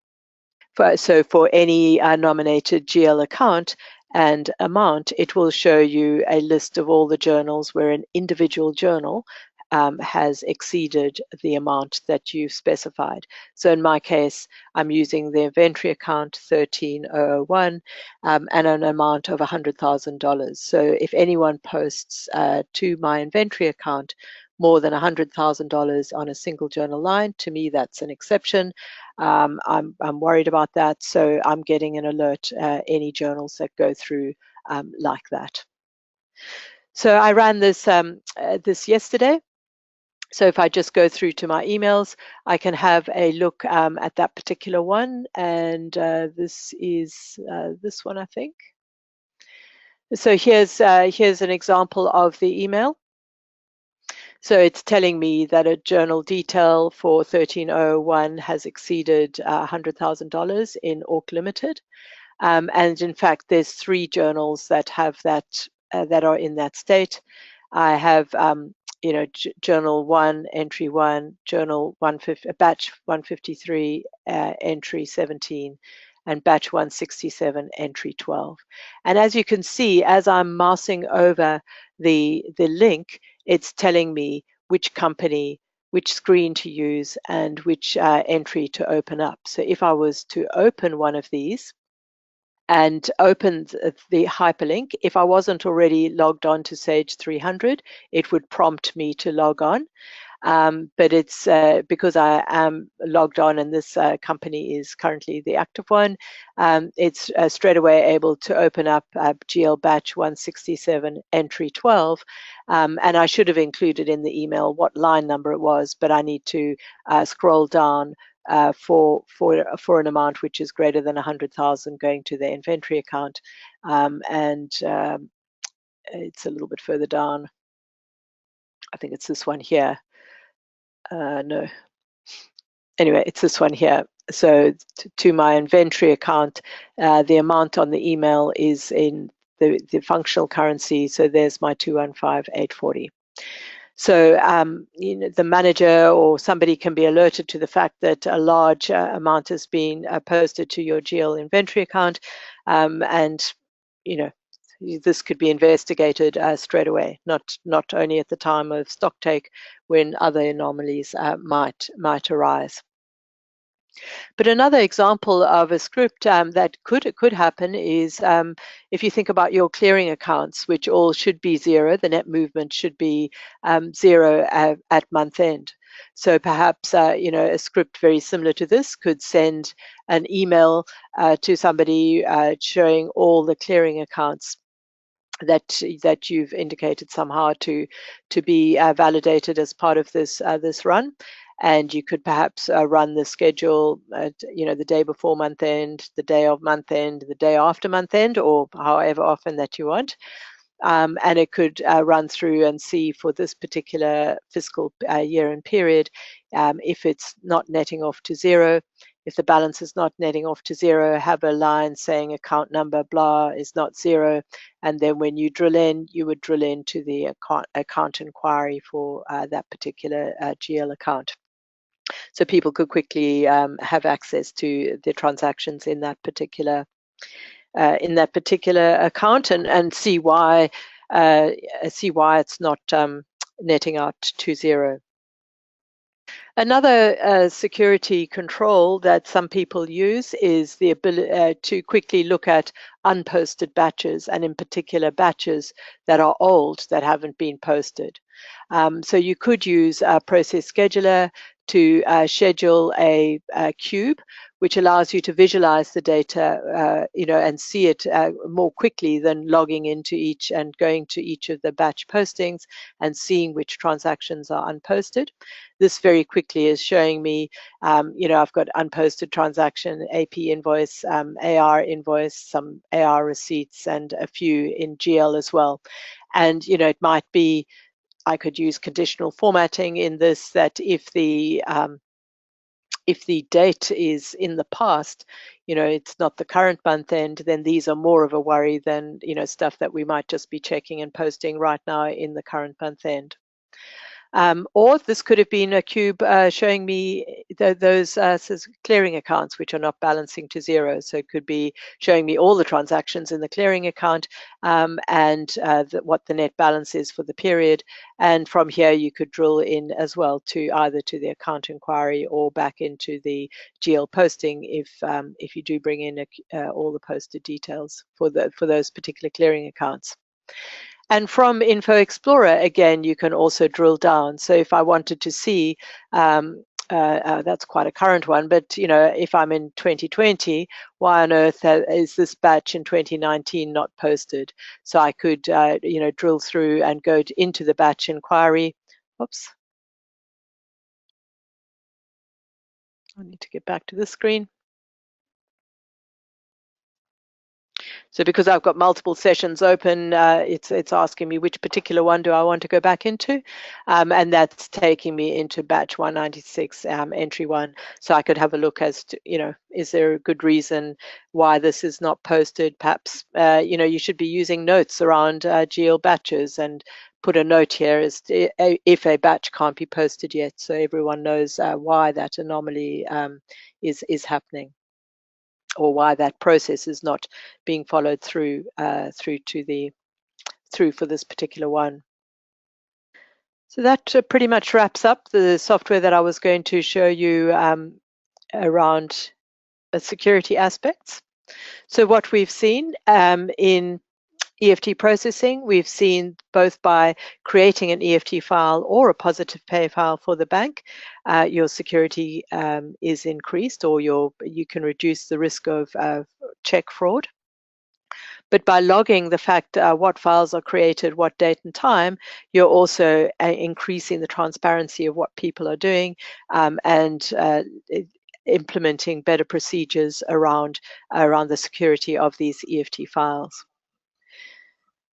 So for any nominated GL account and amount, it will show you a list of all the journals where an individual journal has exceeded the amount that you've specified. So in my case, I'm using the inventory account 13001 and an amount of $100,000. So if anyone posts to my inventory account more than $100,000 on a single journal line, to me that's an exception. I'm worried about that, so I'm getting an alert any journals that go through like that. So I ran this this yesterday. So if I just go through to my emails, I can have a look at that particular one, and this is this one, I think. So here's an example of the email. So it's telling me that a journal detail for 1301 has exceeded $100,000 in Orchid Limited. And in fact, there's 3 journals that have that, that are in that state. I have, journal 1, entry 1, journal 150, batch 153, entry 17, and batch 167, entry 12. And as you can see, as I'm mousing over the link, it's telling me which company, which screen to use, and which entry to open up. So if I was to open one of these and open the hyperlink, if I wasn't already logged on to Sage 300, it would prompt me to log on. But it's because I am logged on and this company is currently the active one, it's straight away able to open up GL batch 167 entry 12. And I should have included in the email what line number it was, but I need to scroll down for an amount which is greater than 100,000 going to the inventory account. It's a little bit further down. I think it's this one here. No. Anyway, it's this one here. So to my inventory account, the amount on the email is in the functional currency. So there's my 215,840. So the manager or somebody can be alerted to the fact that a large amount has been posted to your GL inventory account, and this could be investigated straight away, not only at the time of stock take when other anomalies might arise. But another example of a script that could happen is if you think about your clearing accounts, which all should be 0, the net movement should be 0 at month end. So perhaps a script very similar to this could send an email to somebody showing all the clearing accounts that you've indicated somehow to be validated as part of this run. And you could perhaps run the schedule, the day before month end, the day of month end, the day after month end, or however often that you want. And it could run through and see for this particular fiscal year and period, if it's not netting off to 0, if the balance is not netting off to 0, have a line saying account number blah is not 0. And then when you drill in, you would drill into the account inquiry for that particular GL account. so people could quickly have access to the transactions in that particular account and see why it's not netting out to zero. Another security control that some people use is the ability to quickly look at unposted batches, and in particular batches that are old that haven't been posted. So you could use a process scheduler to schedule a cube, which allows you to visualize the data, and see it more quickly than logging into each and going to each of the batch postings and seeing which transactions are unposted. This very quickly is showing me, I've got unposted transaction, AP invoice, AR invoice, some AR receipts, and a few in GL as well. And, it might be, I could use conditional formatting in this, that if the date is in the past, it's not the current month end, then these are more of a worry than, stuff that we might just be checking and posting right now in the current month end. Or this could have been a cube showing me those clearing accounts which are not balancing to zero. So it could be showing me all the transactions in the clearing account and what the net balance is for the period. And from here, you could drill in as well to either to the account inquiry or back into the GL posting if you do bring in all the posted details for those particular clearing accounts. And from Info Explorer, again, you can also drill down. So if I wanted to see, that's quite a current one, but if I'm in 2020, why on earth is this batch in 2019 not posted? So I could, drill through and go into the batch inquiry. Oops. I need to get back to the screen. So because I've got multiple sessions open, it's asking me which particular one do I want to go back into, and that's taking me into batch 196, entry 1. So I could have a look as to, is there a good reason why this is not posted? Perhaps, you should be using notes around GL batches and put a note here as to if a batch can't be posted yet, so everyone knows why that anomaly is happening, or why that process is not being followed through for this particular one. So that pretty much wraps up the software that I was going to show you around security aspects. So what we've seen in EFT processing, we've seen both by creating an EFT file or a positive pay file for the bank, your security is increased, or you can reduce the risk of check fraud. But by logging the fact what files are created, what date and time, you're also increasing the transparency of what people are doing and implementing better procedures around the security of these EFT files.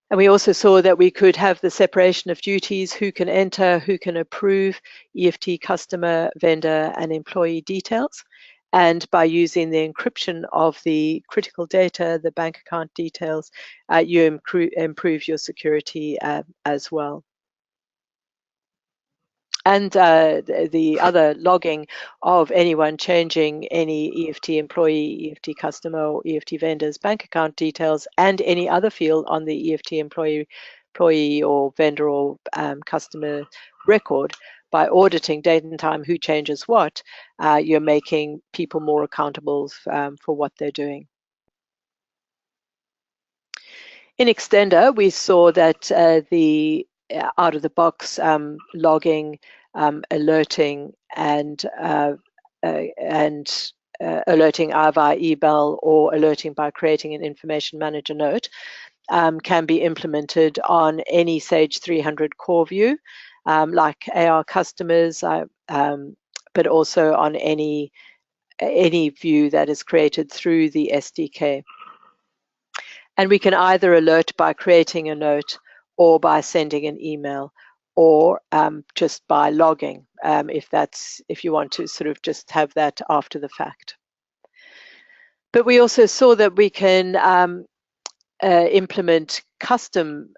And we also saw that we could have the separation of duties, who can enter, who can approve EFT customer, vendor, and employee details. And by using the encryption of the critical data, the bank account details, you improve your security as well. And the other logging of anyone changing any EFT employee, EFT customer, or EFT vendor's bank account details, and any other field on the EFT employee or vendor or customer record. By auditing date and time, who changes what, you're making people more accountable for what they're doing. In Extender, we saw that the out-of-the-box logging, alerting, and alerting either via email or alerting by creating an information manager note can be implemented on any Sage 300 core view, like AR customers, but also on any view that is created through the SDK. And we can either alert by creating a note, or by sending an email, or just by logging, if you want to sort of just have that after the fact. But we also saw that we can implement custom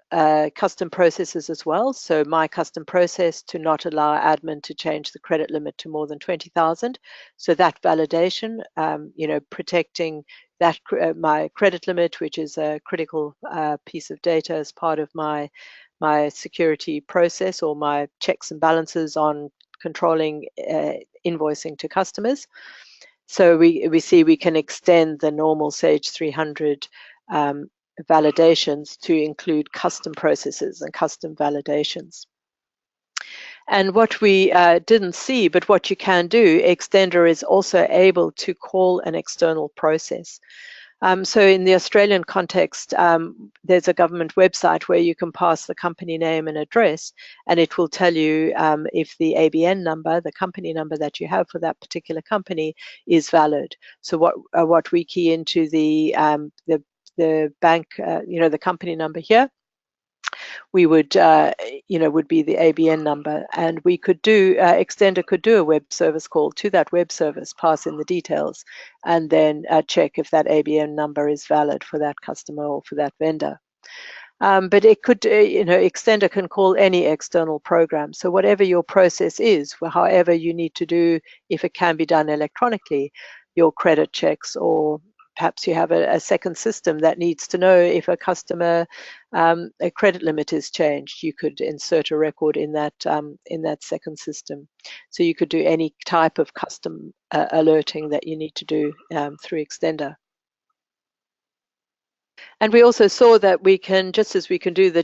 processes as well. So my custom process to not allow admin to change the credit limit to more than 20,000. So that validation, protecting that my credit limit, which is a critical piece of data as part of my security process or my checks and balances on controlling invoicing to customers. So we see we can extend the normal Sage 300 validations to include custom processes and custom validations. And what we didn't see, but what you can do, Extender is also able to call an external process. So in the Australian context, there's a government website where you can pass the company name and address, and it will tell you if the ABN number, the company number that you have for that particular company, is valid. So what we key into the bank, the company number here, we would, would be the ABN number, and we could do, Extender could do a web service call to that web service, pass in the details, and then check if that ABN number is valid for that customer or for that vendor. But it could, Extender can call any external program. So whatever your process is, however you need to do, if it can be done electronically, your credit checks, or perhaps you have a second system that needs to know if a customer a credit limit is changed, you could insert a record in that second system. So you could do any type of custom alerting that you need to do through Extender. And we also saw that we can, just as we can do the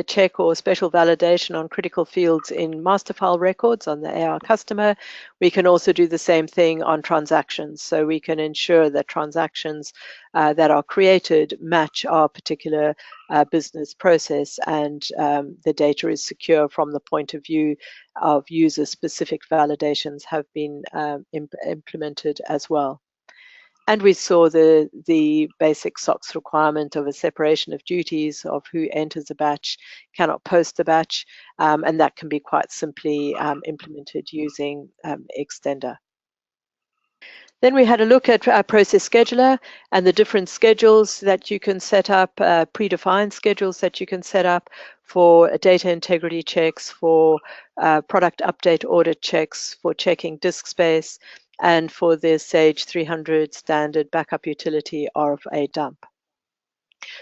check or special validation on critical fields in master file records on the AR customer, we can also do the same thing on transactions. So we can ensure that transactions that are created match our particular business process, and the data is secure from the point of view of user-specific validations have been implemented as well. And we saw the basic SOX requirement of a separation of duties of who enters a batch, cannot post the batch, and that can be quite simply implemented using Extender. Then we had a look at our process scheduler and the different schedules that you can set up, predefined schedules that you can set up for data integrity checks, for product update audit checks, for checking disk space, and for the Sage 300 standard backup utility of a dump.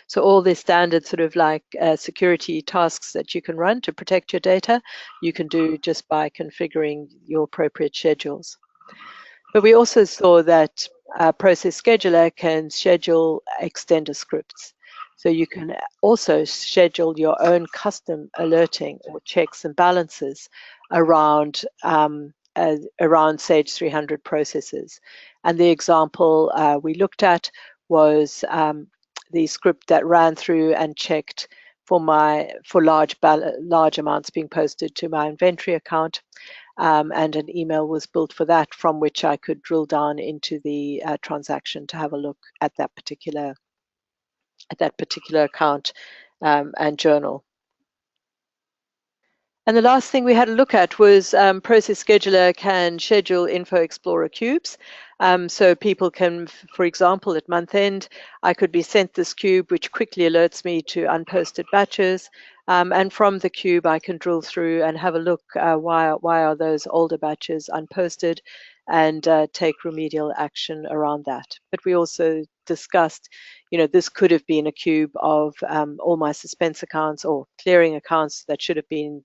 So all the standard sort of like security tasks that you can run to protect your data, you can do just by configuring your appropriate schedules. But we also saw that Process Scheduler can schedule Extender scripts. So you can also schedule your own custom alerting or checks and balances around Sage 300 processes. And the example we looked at was the script that ran through and checked for large amounts being posted to my inventory account. And an email was built for that, from which I could drill down into the transaction to have a look at that particular account and journal. And the last thing we had a look at was Process Scheduler can schedule Info Explorer cubes. So people can, for example, at month end, I could be sent this cube, which quickly alerts me to unposted batches. And from the cube, I can drill through and have a look, why are those older batches unposted, and take remedial action around that. But we also discussed, this could have been a cube of all my suspense accounts or clearing accounts that should have been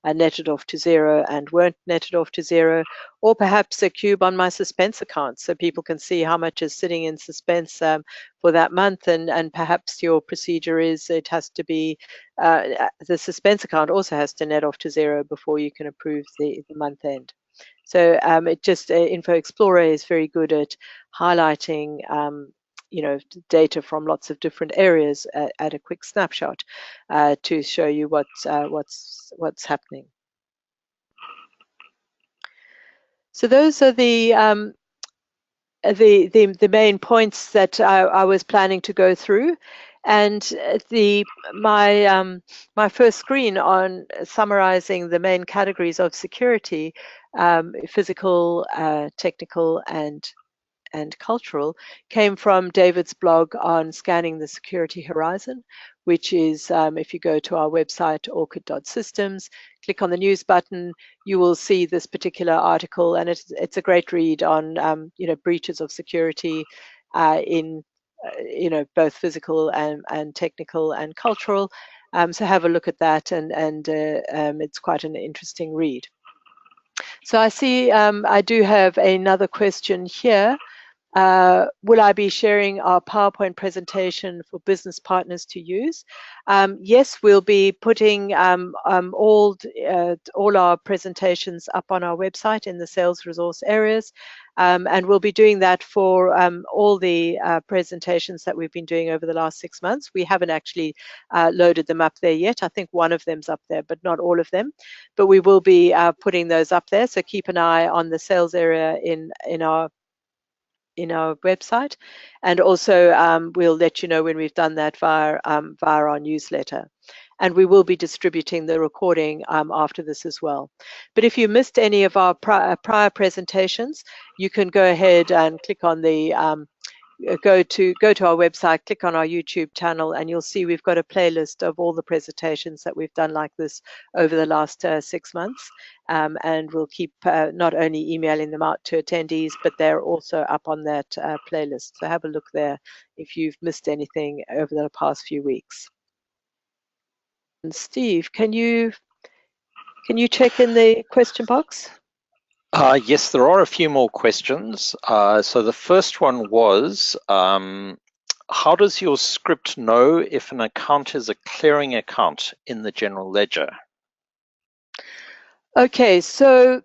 netted off to zero and weren't netted off to zero, or perhaps a cube on my suspense account so people can see how much is sitting in suspense for that month, and perhaps your procedure is it has to be, the suspense account also has to net off to zero before you can approve the month end. So Info Explorer is very good at highlighting data from lots of different areas at a quick snapshot to show you what's happening. So those are the main points that I was planning to go through, and my first screen on summarizing the main categories of security: physical, technical, and and cultural came from David's blog on scanning the security horizon, which is, if you go to our website, orchid.systems, click on the news button, you will see this particular article, and it's a great read on breaches of security in both physical and technical and cultural. So have a look at that, and it's quite an interesting read. So I see I do have another question here. Will I be sharing our PowerPoint presentation for business partners to use? Yes, we'll be putting all our presentations up on our website in the sales resource areas, and we'll be doing that for all the presentations that we've been doing over the last 6 months. We haven't actually loaded them up there yet. I think one of them's up there, but not all of them. But we will be putting those up there, so keep an eye on the sales area in our website, and also we'll let you know when we've done that via our newsletter, and we will be distributing the recording after this as well. But if you missed any of our prior presentations, you can go ahead and click on the go to our website, click on our YouTube channel, and you'll see we've got a playlist of all the presentations that we've done like this over the last 6 months, and we'll keep not only emailing them out to attendees, but they're also up on that playlist. So have a look there if you've missed anything over the past few weeks. And Steve, can you check in the question box? Yes, there are a few more questions. So the first one was, how does your script know if an account is a clearing account in the general ledger? Okay, so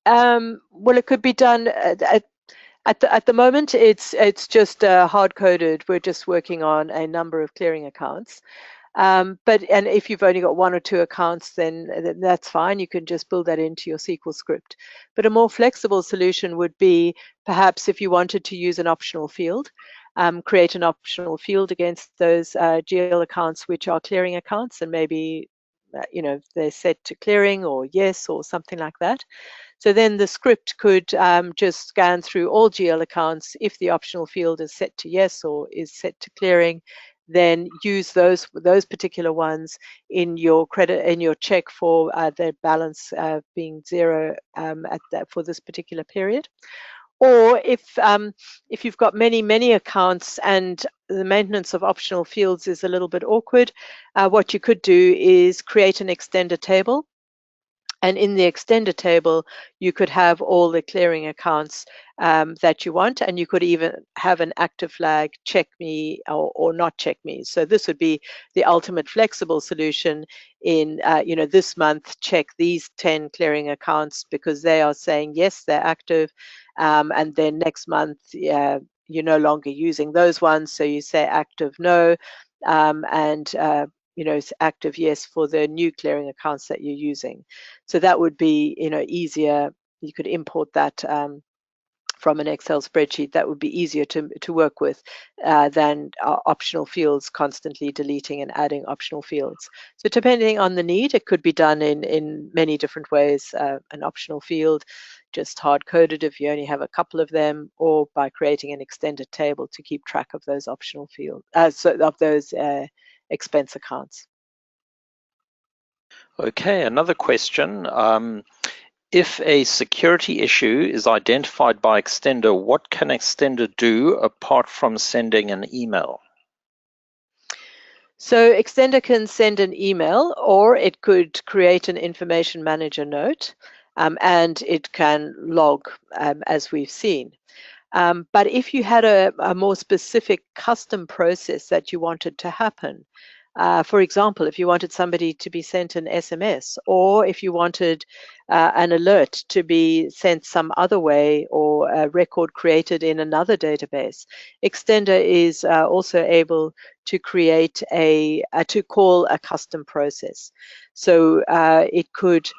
well, it could be done at the moment. It's just hard coded. We're just working on a number of clearing accounts. And if you've only got 1 or 2 accounts, then that's fine. You can just build that into your SQL script. But a more flexible solution would be perhaps if you wanted to use an optional field, create an optional field against those GL accounts which are clearing accounts, and maybe they're set to clearing or yes or something like that. So then the script could just scan through all GL accounts. If the optional field is set to yes or is set to clearing, then use those particular ones in your check for the balance being 0 for this particular period. Or if you've got many accounts and the maintenance of optional fields is a little bit awkward, what you could do is create an extender table. And in the extender table, you could have all the clearing accounts that you want, and you could even have an active flag, check me or not check me. So this would be the ultimate flexible solution in, this month, check these 10 clearing accounts because they are saying, yes, they're active. And then next month, you're no longer using those ones. So you say active no, it's active yes for the new clearing accounts that you're using. So that would be easier. You could import that from an Excel spreadsheet. That would be easier to work with than optional fields, constantly deleting and adding optional fields. So depending on the need, it could be done in many different ways. An optional field, just hard coded if you only have a couple of them, or by creating an extended table to keep track of those optional fields, of those expense accounts. Okay, another question. If a security issue is identified by Extender, what can Extender do apart from sending an email? So Extender can send an email, or it could create an information manager note, and it can log, as we've seen. But if you had a more specific custom process that you wanted to happen, for example, if you wanted somebody to be sent an SMS, or if you wanted an alert to be sent some other way, or a record created in another database, Extender is also able to create to call a custom process. So it could,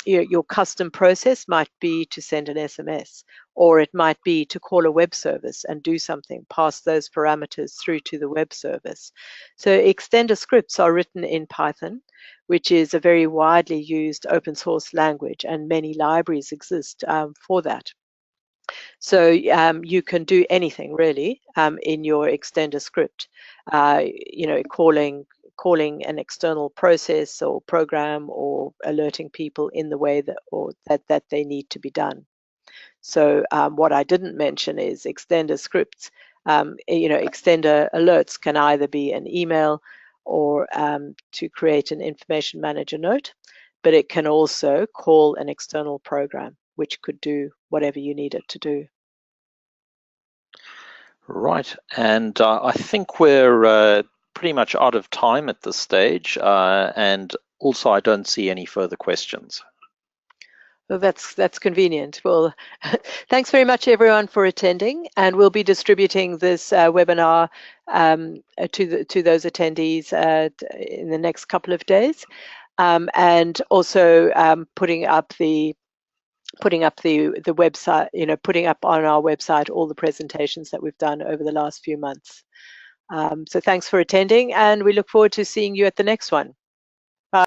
your custom process might be to send an SMS, or it might be to call a web service and do something, pass those parameters through to the web service. So Extender scripts are written in Python, which is a very widely used open source language, and many libraries exist for that. So you can do anything really in your extender script. You know, calling an external process or program or alerting people in the way that they need to be done. So what I didn't mention is extender scripts. You know, extender alerts can either be an email or to create an information manager note, but it can also call an external program, which could do whatever you need it to do. Right, and I think we're pretty much out of time at this stage, and also I don't see any further questions. Well, that's convenient. Well, thanks very much everyone for attending, and we'll be distributing this webinar to those attendees in the next couple of days, and also putting up the website, you know, putting up on our website all the presentations that we've done over the last few months. So thanks for attending, and we look forward to seeing you at the next one.